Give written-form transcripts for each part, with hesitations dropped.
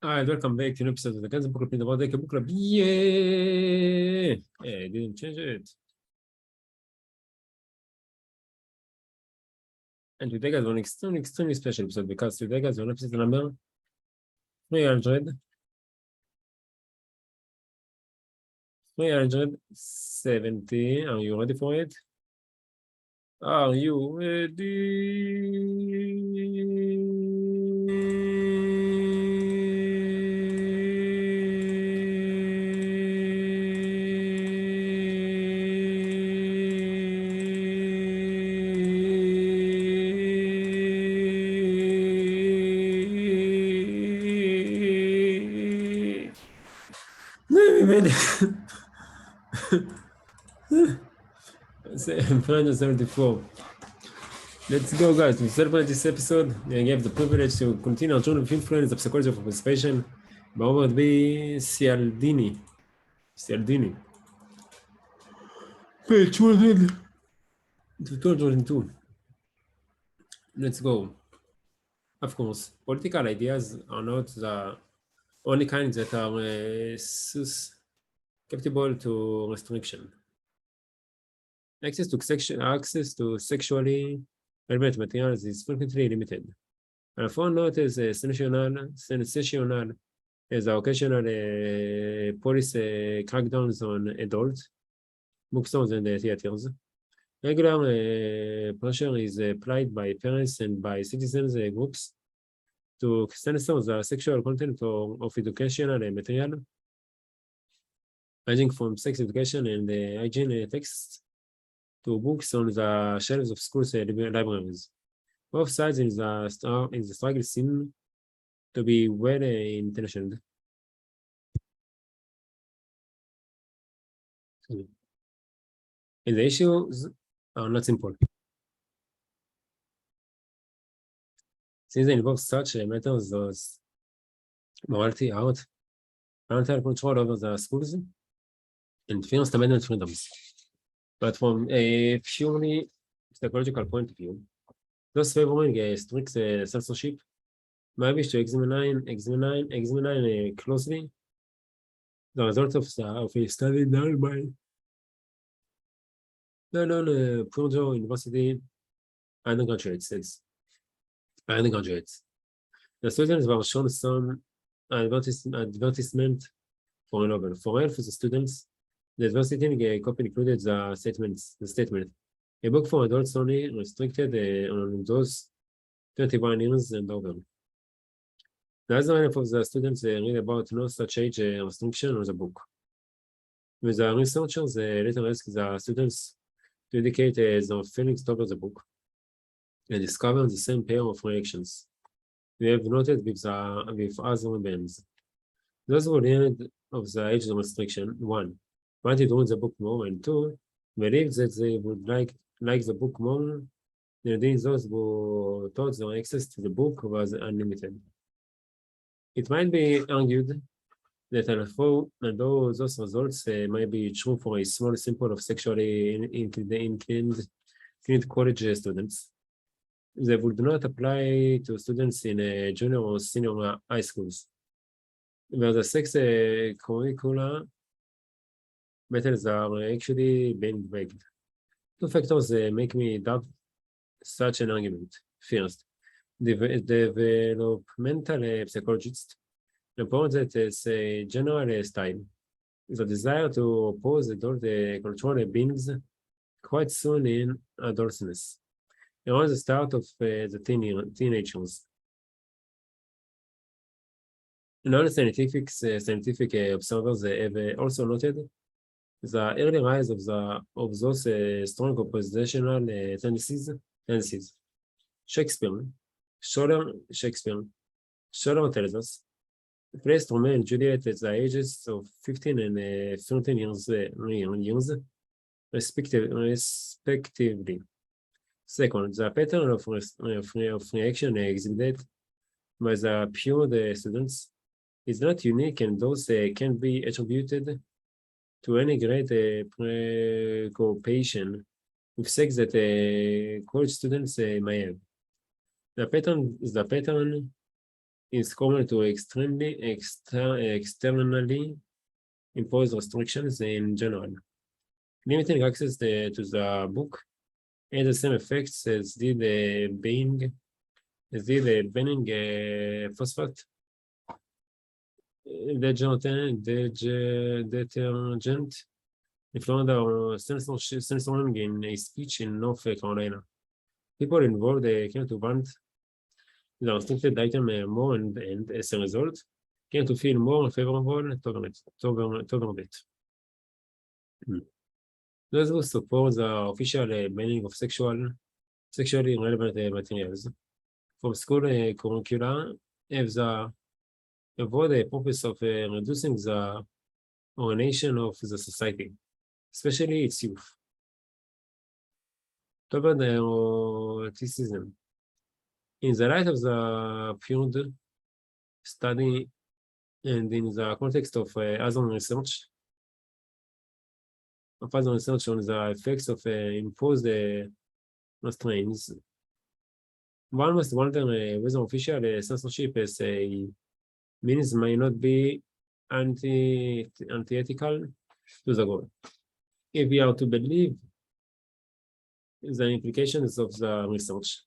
Hi, welcome back to an episode of the Guns and Book Club in the World Book Club. Yeah! Hey, I didn't change it. And today, guys, one extremely special episode because today, guys, one episode number 370. Are you ready for it? Are you ready? 374. Let's go, guys. To celebrate this episode, I have the privilege to continue our journey of influence of psychology of participation. Over to be Cialdini. Page 100 to 222. Let's go. Of course, political ideas are not the only kinds that are susceptible to restriction. Access to sexually relevant materials is frequently limited. And for note is sensational as occasional police crackdowns on adult bookstores and theaters. Regular pressure is applied by parents and by citizens groups to censor the sexual content of educational material, ranging from sex education and hygiene texts to books on the shelves of schools libraries. Both sides in the struggle seem to be well intentioned. And the issues are not simple. Since they involve such matters as morality, art, parental control over the schools, and First Amendment freedoms. But from a purely psychological point of view, those favoring strict censorship might wish to examine closely the result of a study done by Purdue University undergraduates. The students were shown some advertisement for a novel. For help for the students, the advertising copy included the statement. A book for adults only, restricted on those 21 years and over. The other half of the students read about no such age restriction on the book. With the researchers later asked the students to indicate their feelings toward the book and discovered the same pair of reactions we have noted with other bands. Those who learned of the age restriction, 1, wanted to read the book more, and 2, believed that they would like the book more than those who thought their access to the book was unlimited. It might be argued that although those results might be true for a small sample of sexually inclined college students, they would not apply to students in junior or senior high schools, where the sex curricula methods are actually being begged. Two factors make me doubt such an argument. First, developmental psychologists report that as a general style, the desire to oppose adult control begins quite soon in adolescence, around the start of the teenagers. Non-scientific observers have also noted the early rise of those strong oppositional tendencies. Shakespeare tells us, placed Romeo and Juliet at the ages of 15 and 13 years respectively. Second, the pattern of reaction exhibited by the pure students is not unique, and those can be attributed to any great preoccupation with sex that college students may have. The pattern is common to externally impose restrictions in general. Limiting access to the book had the same effects as did banning phosphate detergent in Florida or censoring in a speech in North Carolina. People involved came to want the restricted item more and as a result, came to feel more favorable toward it. Those who support the official banning of sexually relevant materials from school curricula avoid the purpose of reducing the orientation of the society, especially its youth. Toward the eroticism. In the light of the Pure study and in the context of other research on the effects of imposed restraints, one must wonder whether official censorship as a means may not be antithetical to the goal. If we are to believe the implications of the research,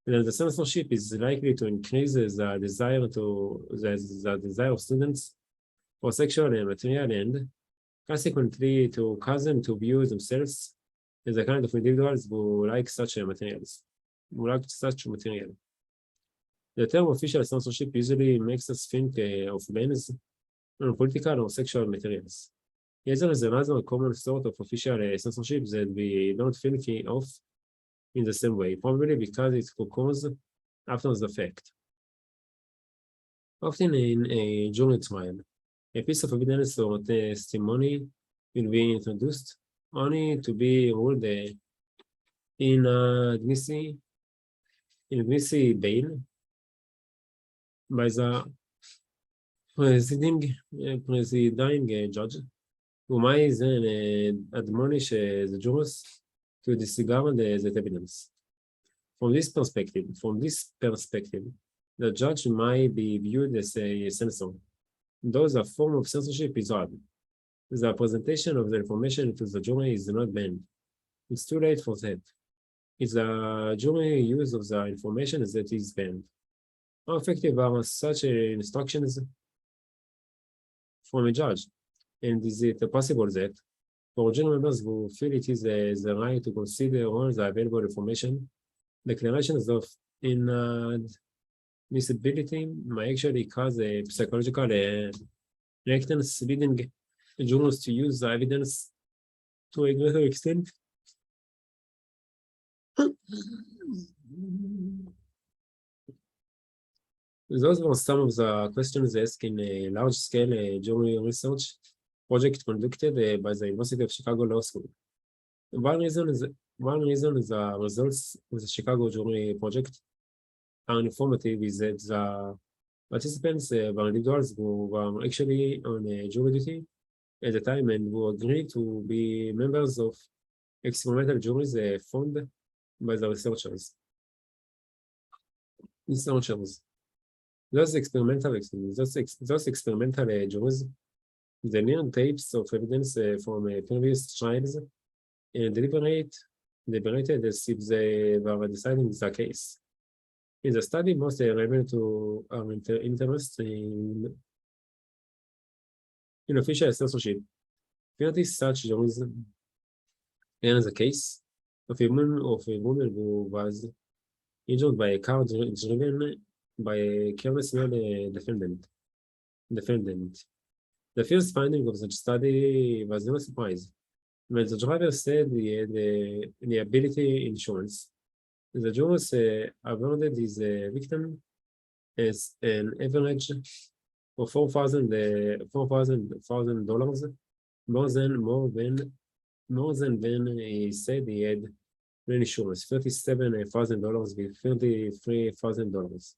then the censorship is likely to increase the desire of students for sexual material and consequently to cause them to view themselves as the kind of individuals who like such materials. The term official censorship usually makes us think of bans on political or sexual materials. Yet there is another common sort of official censorship that we don't think of in the same way, probably because it occurs after the fact. Often in a jury trial, a piece of evidence or testimony will be introduced only to be ruled inadmissible by the presiding judge, who might then admonish the jurors to disregard that evidence. From this perspective, the judge might be viewed as a censor, though the form of censorship is odd. The presentation of the information to the jury is not banned. It's too late for that. It's the jury use of the information that is banned. How effective are such instructions from a judge? And is it possible that for jury members who feel it is the right to consider all the available information, declarations of inadmissibility may actually cause a psychological reactance, leading jurors to use the evidence to a greater extent? Those were some of the questions asked in a large-scale jury research project conducted by the University of Chicago Law School. One reason is the results of the Chicago jury project are informative is that the participants were individuals who were actually on jury duty at the time and who agreed to be members of experimental juries formed by the researchers. Those experimental juries, they learned tapes of evidence from previous trials and deliberated as if they were deciding the case. In the study, most revealed to our interest in official censorship. 30 such juries and the case of a woman who was injured by a car driven by a careless male defendant. The first finding of the study was no surprise. When the driver said he had liability insurance, the jurors awarded his victim as an average of $4,000 more than when he said he had insurance, $37,000 with $33,000.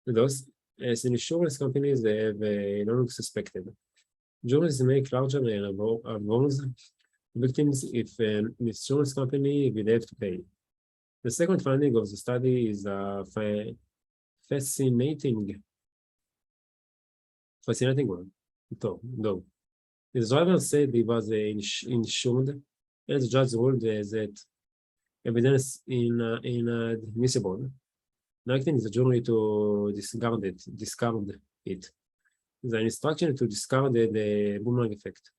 Thus, as insurance companies, they have long suspected. Juries make larger awards victims if an insurance company will have to pay. The second finding of the study is a fascinating Fascinating one. Though. His driver said he was insured, and the judge ruled that evidence inadmissible, directing the jury to discard it. The instruction to discard the boomerang effect,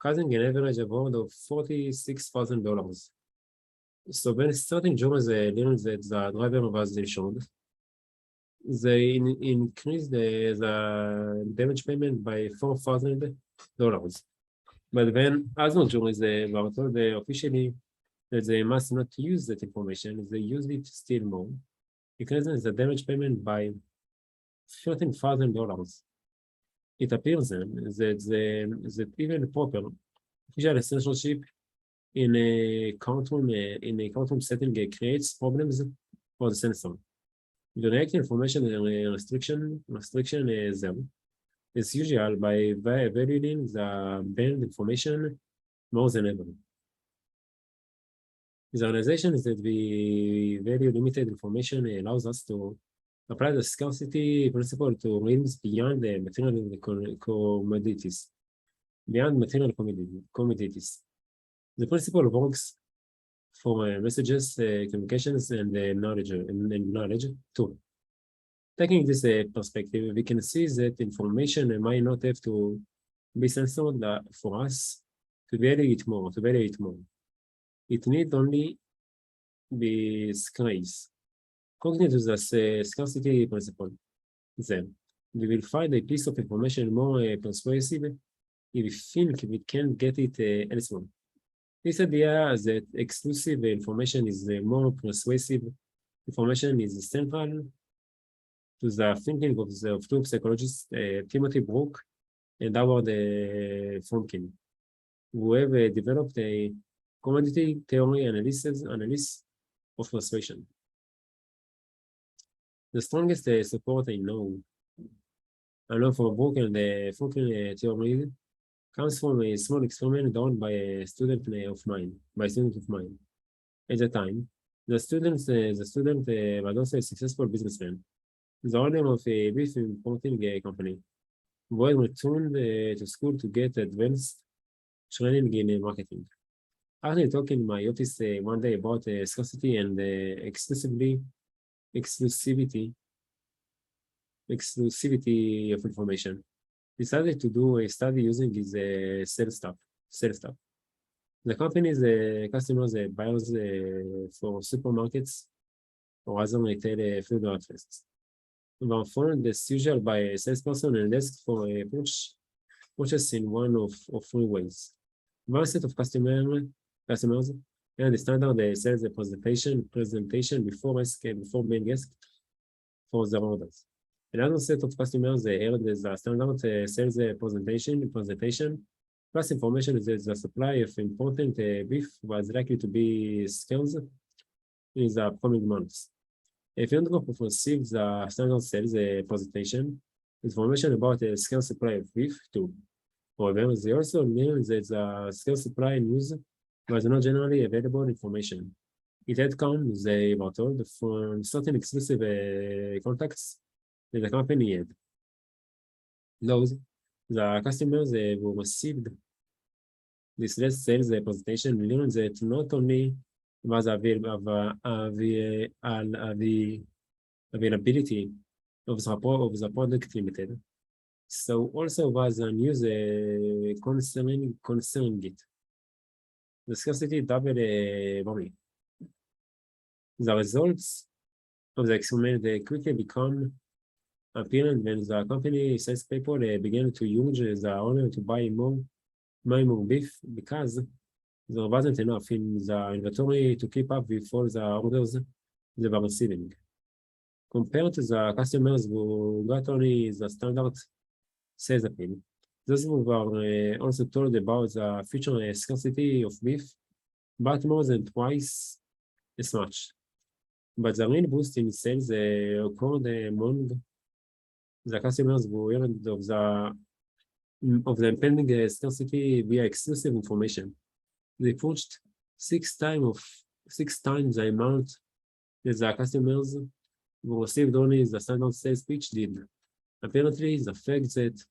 causing an average award of $46,000. So when starting jurors learned that the driver was insured, they increased the damage payment by $4,000. But when other juries were told officially that they must not use that information, they used it still more, increasing the damage payment by $13,000. It appears then that even proper official censorship in a courtroom setting creates problems for the censor. The direct information restriction is usual by valuing the banned information more than ever. The organization is that we value limited information allows us to apply the scarcity principle to realms beyond the material commodities. The principle works for messages, communications, and knowledge too. Taking this perspective, we can see that information might not have to be censored for us to value it more. It need only be scarce. According to the scarcity principle, then we will find a piece of information more persuasive if we think we can get it elsewhere. This idea that exclusive information is more persuasive information is central to the thinking of two psychologists, Timothy Brook and Howard Fromkin, who have developed a commodity theory analysis of persuasion. The strongest support I know for Brook and the Fromkin theory comes from a small experiment done by a student of mine. At the time, the student was also a successful businessman, the owner of a beef importing company, who had returned to school to get advanced training in marketing. After talking in my office one day about scarcity and exclusivity of information, decided to do a study using his sales staff. The company's customers, buyers for supermarkets or other retail food outlets, were phoned as usual by a salesperson and asked for a purchase in one of three ways. One set of customers and the standard sales presentation before being asked for their orders. Another set of customers held the standard sales presentation, plus information that the supply of important beef was likely to be scarce in the coming months. A third group received the standard sales presentation, information about the scarce supply of beef too. However, they also learned that the scarce supply news was not generally available information. It had come, they were told, from certain exclusive contacts that the company had. The customers who received this last sales presentation learned that not only was availability of the product limited, so also was news concerning it. The scarcity doubled worry. The results of the experiment quickly become apparent when the company salespeople began to urge the owner to buy more beef because there wasn't enough in the inventory to keep up with all the orders they were receiving. Compared to the customers who got only the standard sales appeal, those who were also told about the future scarcity of beef, but more than twice as much. But the real boost in sales occurred among the customers who learned of the impending scarcity via exclusive information. They purchased 6 times the amount that the customers who received only the standard sales pitch did. Apparently, the fact that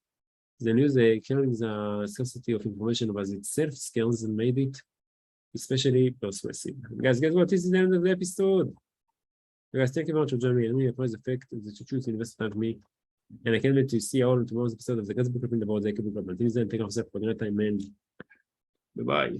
The news killing the scarcity of information about itself skills and made it especially persuasive. Guys, guess what? This is the end of the episode. Guys, thank you very much for joining me. And the effect of the choose to invest time with me. And I can't wait to see you all in tomorrow's episode of the Guys Book Club in the Board. Thank you for joining me. Thank you for having me. Bye bye.